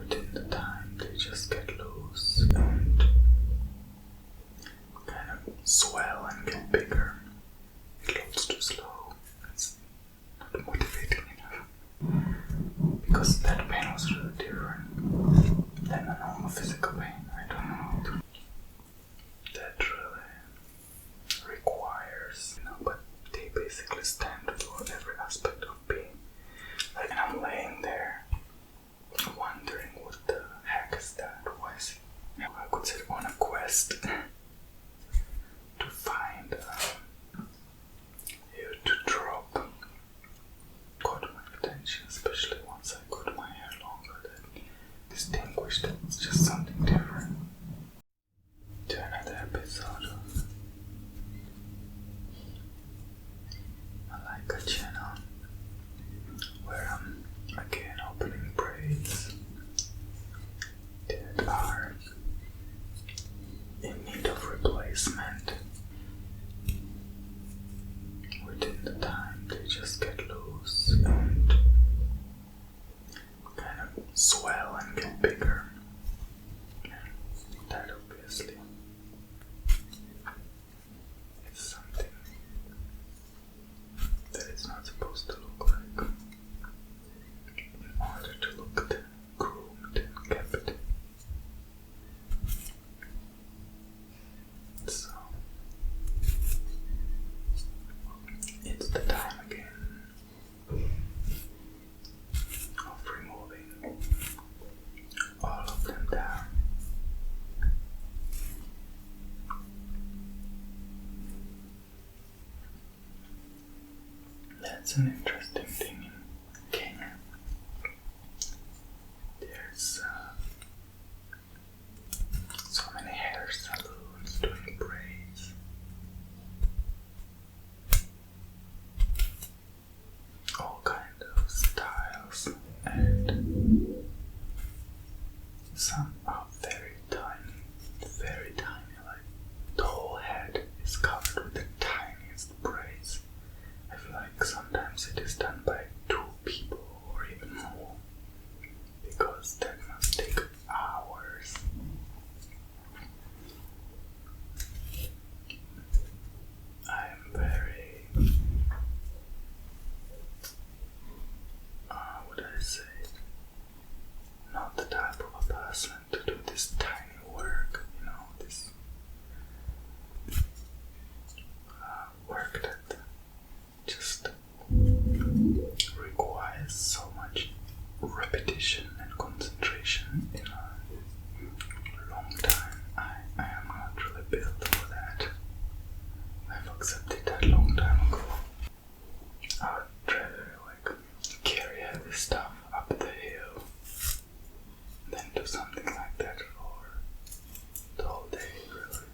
within the time they just get loose and kind of swell and get bigger. It looks too slow. It's not motivating enough. Because that pain was really different than a normal physical pain. I don't know. That really requires, but they basically stand for every aspect of being. Like, and I'm laying there wondering what the heck is that? Why is it? I could say on a quest to find you to drop. Caught my attention, especially once I got my hair longer, that distinguished that it's just something different. To another episode of like a channel where I'm again opening braids that are in need of replacement. Within the time they just get loose and kind of swell and get bigger. That obviously is something that is not supposed to look like in order to look groomed and kept. So it's the time again of removing all of them down. That's an interesting thing in Kenya. There's so many hair salons doing braids. All kind of styles, and some are very tiny, like the whole head is covered with the tiniest braids. I feel like sometimes it is done by 2 people or even more, because that must take hours. I am very, what I say, not the type of a person to do this tiny work, this work that just requires so much repetition and concentration in a long time. I am not really built for that. I've accepted that long time ago. I would rather carry heavy stuff up the hill than do something like that for the whole day, really.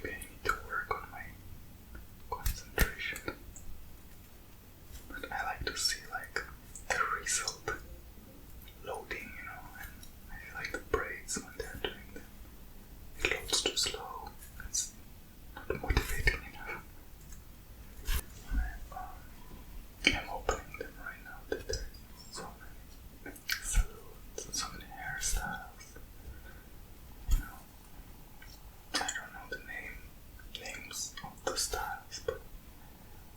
Maybe I need to work on my concentration. But I like to see the result loading, and I feel like the braids when they're doing them, it loads too slow. It's not motivating enough. I'm opening them right now that there's so many salons and so many hairstyles. I don't know the names of the styles, but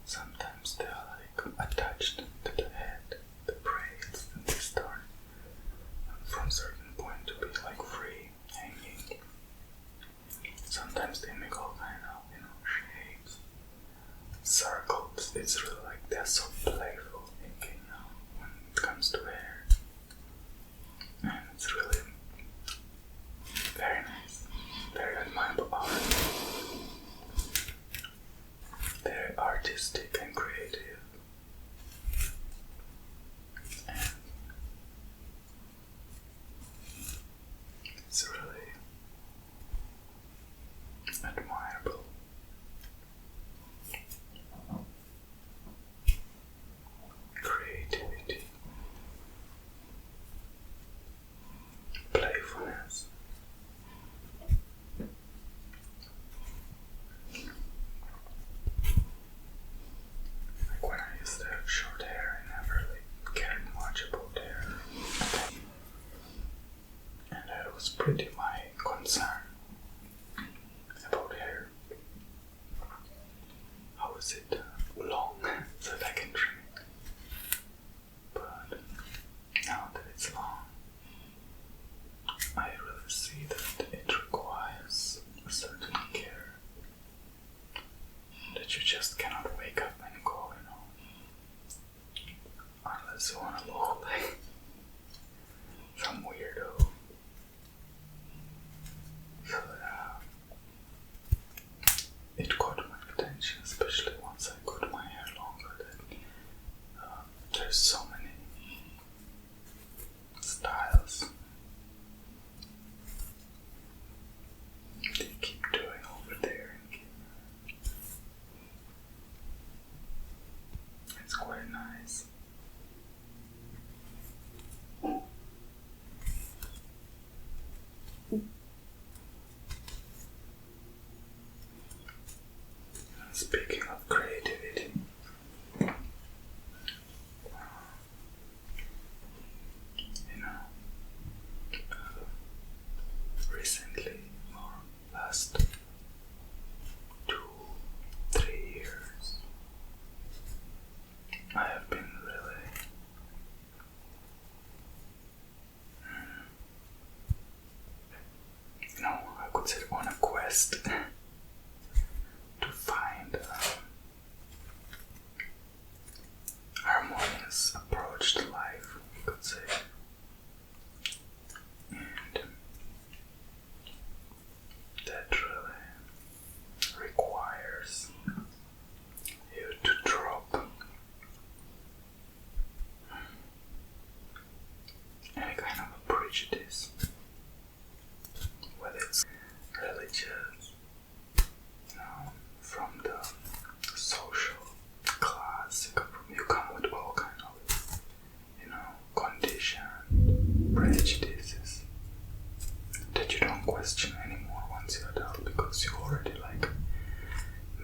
sometimes they are attached to the head, the braids, and they start from a certain point to be free hanging. Sometimes they make all kind of shapes, circles. It's really they're so playful in Kenya when it comes to hair, and it's really very nice, very admirable art, very artistic and creative, and it's really admirable. pretty my concern about hair. How is it long so that I can trim it? But now that it's long, I really see that it requires a certain care that you just cannot wake up and go, unless you want to look like some weirdo. So it caught my attention, especially once I got my hair longer, that there's so many styles they keep doing over there. It's quite nice. Speaking of creativity, recently, or last 2-3 years, I have been really I could say on a quest to find harmonious approach to life, you could say. And that really requires you to drop any kind of a prejudice, whether it's religious, from the social class, you come with all kind of, conditioned prejudices that you don't question anymore once you're adult, because you already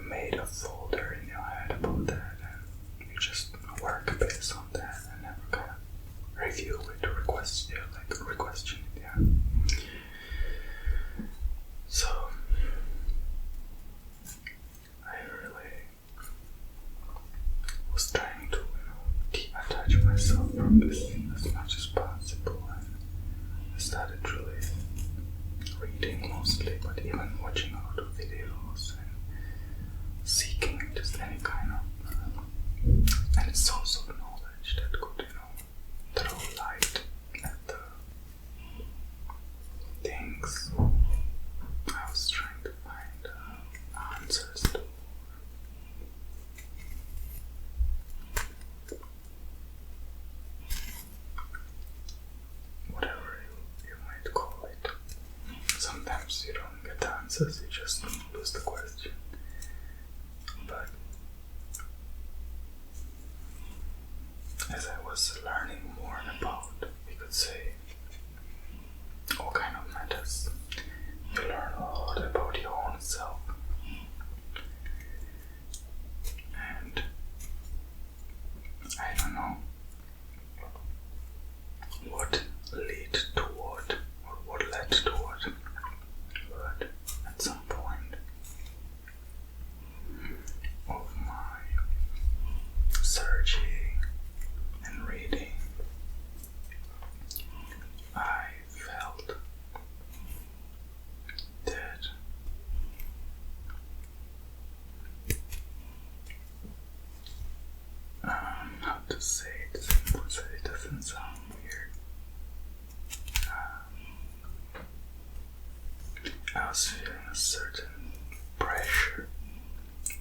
made a folder in your head about that, and you just work based on that and never kind of review it or question it, yeah. So I really was trying to, detach myself from this as much as possible, and I started really reading mostly, but even watching a lot of videos and seeking just any kind of any source of knowledge that could, throw light at the things I was trying to find answers to. Whatever you might call it. Sometimes you don't get the answers, you just lose the question. But as I was learning more about, we could say, all kind of matters, you learn a lot about your own self. And I don't know what led to what, or what led to what, but at some point of my searching and reading, I felt that how to say it simple so it doesn't sound weird. I was feeling a certain pressure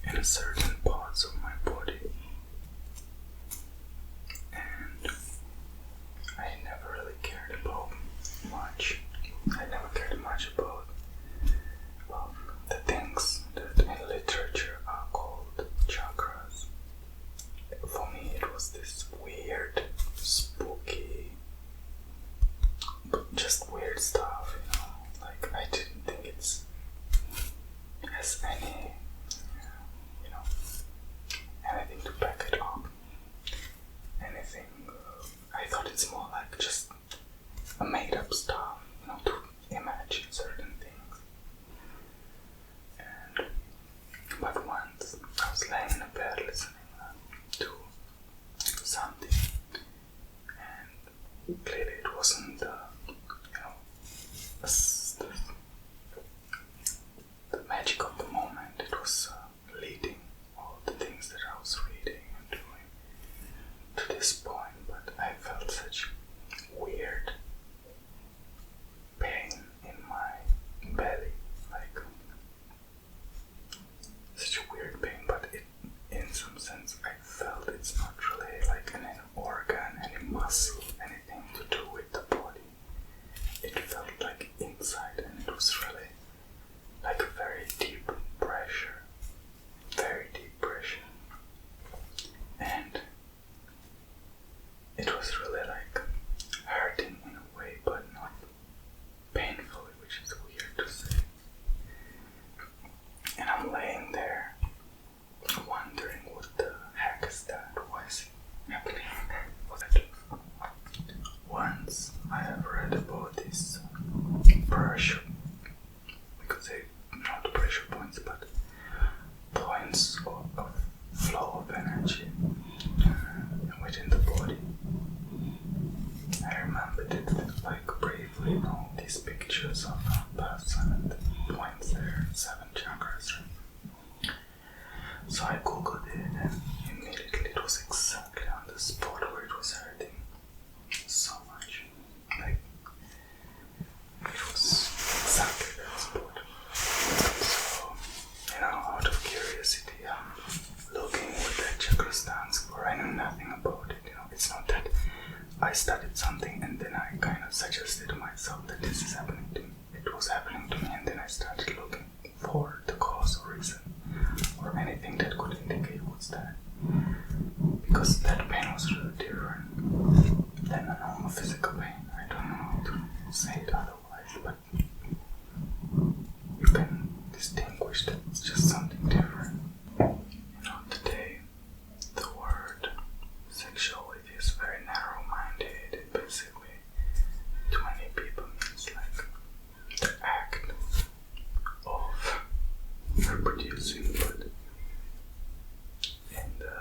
in a certain parts of my body, and I never really cared about much. I never cared much about the things that in literature are called chakras. For me, it was this weird, spooky, but just weird stuff, I didn't think it's has any, clearly it wasn't, the magic of the moment. It was leading all the things that I was reading and doing to this point, but I felt such weird pain in my belly, like such a weird pain, but in some sense I felt it's not really like an organ, any muscle, anything to do with the body. It felt like inside, and it was really like a very deep pressure, and it was really like hurting in a way, but not painfully, which is weird to say. And I'm laying there wondering what the heck is that? Why is it happening? Once I have read about this pressure, because they not pressure points, but points of flow of energy within the body. I remembered it like briefly, these pictures of a person and the points there, 7 chakras. So I googled it, and immediately it was exactly on the spot where it was hurting so much. Like, it was exactly that spot. So, out of curiosity, I'm looking what that chakra stands for. I knew nothing about it. It's not that I studied something and then I kind of suggested to myself that this is happening to me. It was happening to me, and then I started looking for the cause or reason or anything that could indicate what's that. Because that pain was really different than a normal physical pain. I don't know how to say it otherwise, but you can distinguish that it's just something different. Today the word sexuality is very narrow-minded. It basically, to many people, means like the act of reproducing, but in the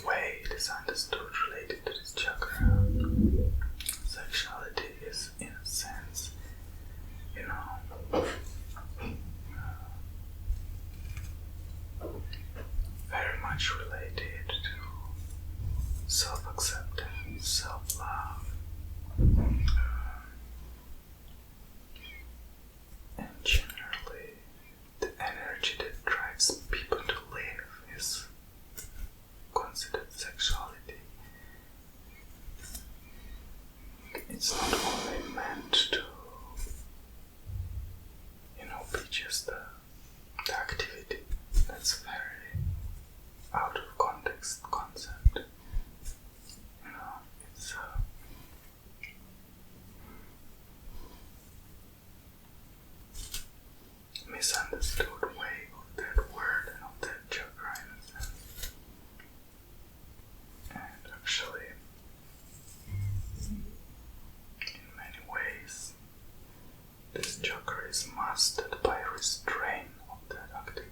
way it is understood related to this chakra, sexuality is, in a sense, very much related to self-acceptance, self-love, and generally the energy that drives people to live is considered sexuality. It's not only meant to, be just the activity. That's very out of context concept. It's a misunderstood way of that word and of that chakra in a sense. And actually, in many ways, this chakra is mastered by restraint of that activity.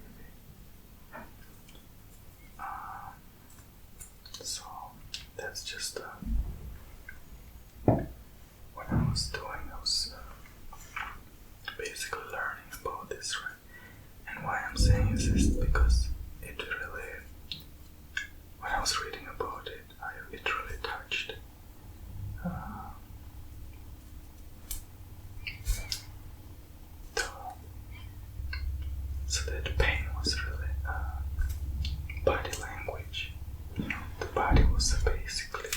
So that's just what I was doing. I was basically learning about this, right? And why I'm saying this is because it really, when I was reading about it, it really touched so that pain was really body language. The body was basically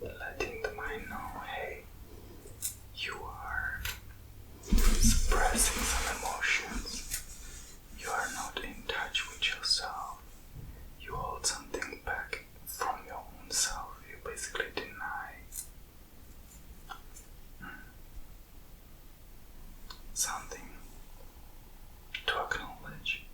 letting the mind know, hey, you are suppressing some emotions. You are not in touch with yourself. You hold something back from your own self. You basically deny something to acknowledge.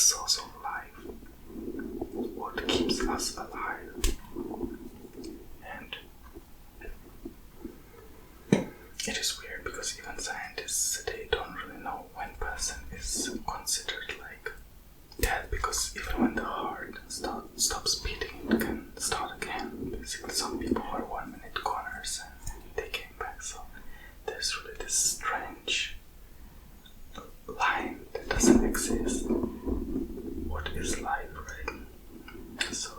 source of life, what keeps us alive. And it is weird because even scientists, they don't really know when person is considered like dead, because even when the heart stops beating, it can start again. Basically, some people are 1 minute goners and they came back. So there's really this strange line that doesn't exist. What is life, right? So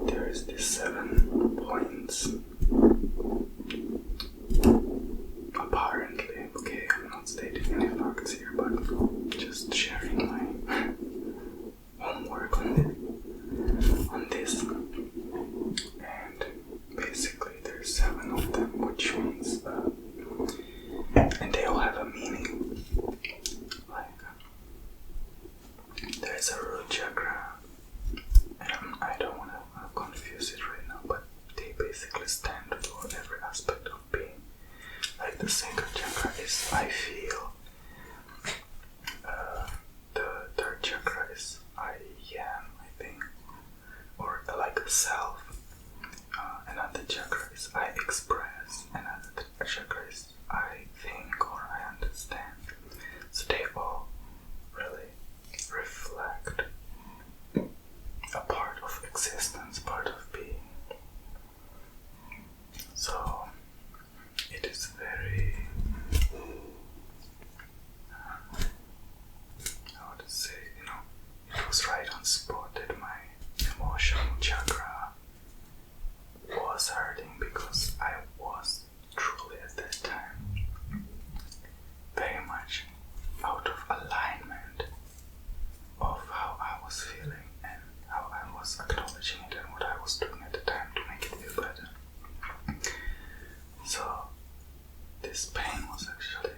there is these 7 points. Apparently, okay, I'm not stating any facts here, but just sharing my homework on this. And basically, there's 7 of them, which means, and they all have a meaning. Like, there's a root chakra, and I don't want to confuse it right now, but they basically stand for every aspect of being. Like the sacral chakra is I feel, the third chakra is I am, I think, or like self. Another chakra is I express, another chakra is I think or I understand. So they all really reflect a part of existence, part of being. So it is very, how to say, it was right on spot that my emotional chakra was hurting, because I was truly at that time very much out of alignment of how I was feeling and how I was acknowledging it and what I was doing at the time to make it feel better. So this pain was actually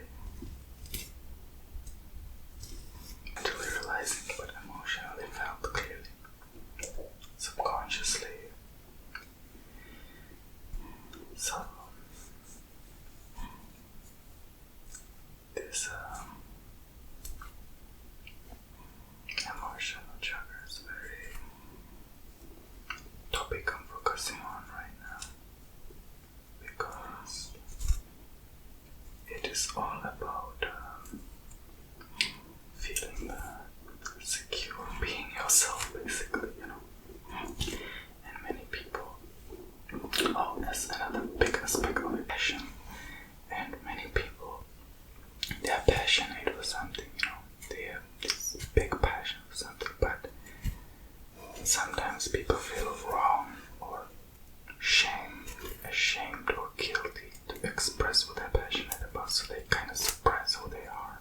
mentally realizing, but emotionally felt clearly, subconsciously. So this emotional chakra is very topic I'm focusing on right now, because it is all about feeling secure, being yourself, basically, And many people, that's another big aspect of it, passion. And many people, they are passionate for something, they have this big passion for something, but sometimes people feel wrong or ashamed or guilty to express what they're passionate about, so they kind of suppress who they are.